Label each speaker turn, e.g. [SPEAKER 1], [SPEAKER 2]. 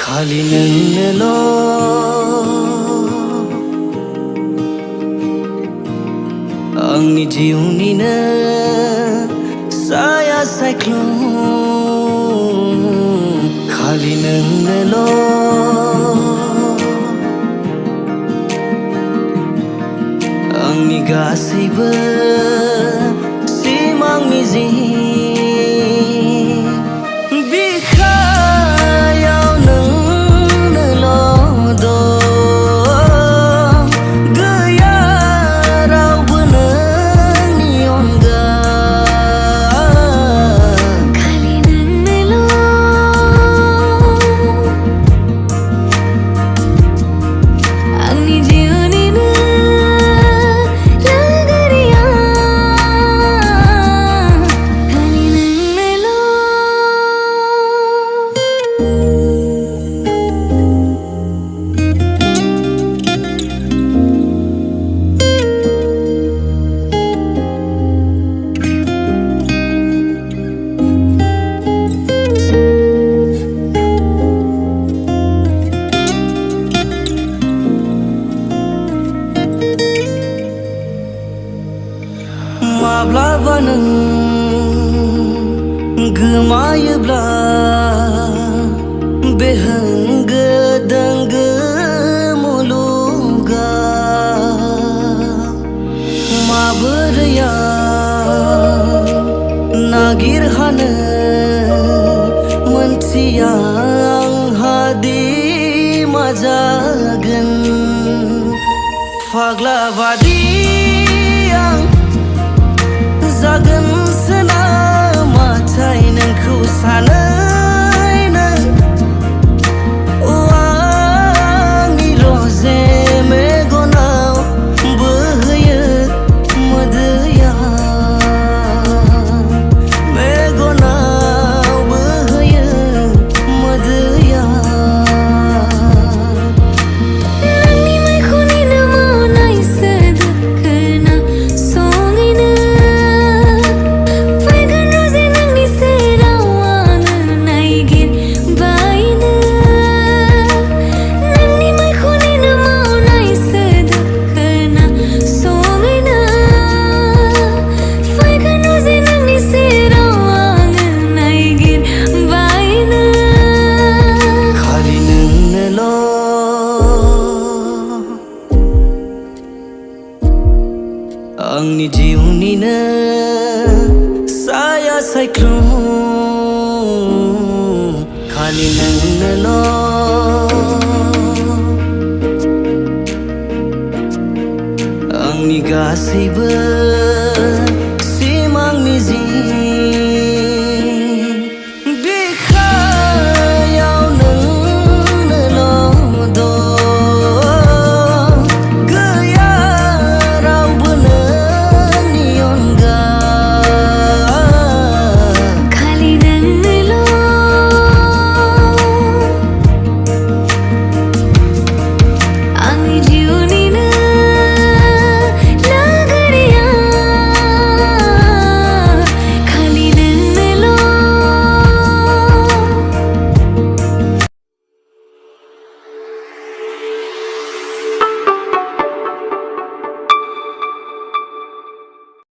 [SPEAKER 1] खाली नोंनोल' आंनि जिउनिनो साया सायख्लुम खाली नोंनोल' आंनि गासैबो सिमां मिजिं बिखायाव नोंनोल' दं गैया रावबो नोंनि अनगा
[SPEAKER 2] खालि नोंनोल' आंनि जिउनिनो लोगोरिया खालि नोंनोल'
[SPEAKER 1] माब्लाबा नों गोमायोब्ला बे होंगो दोंगो मुलुगा माबोरै आं नागिरहानो मोनथिया आंहादि मा जागोन फाग्ला बादि आं जागोनसो नामाथाय नोंखौ सानैनो आंनि रजे मेगनाव बोहैयो मोदैया मेगनाव बोहैयो मोदैया
[SPEAKER 2] नोंनि मैखुननिनो मावनाय सोदोबखोना सङैनो फैगोन रोजे नोंनि सेराव आङो नायगिरबायनो नोंनि मैखुननिनो मावनाय सोदोबखोना सङैनो फैगोन रोजे नोंनि सेराव आङो नायगिरबायनो
[SPEAKER 1] खालि नोंनोल' आंनि जिउनिनो साया सायख्लुम खालि नोंनोल' आंनि गासैबो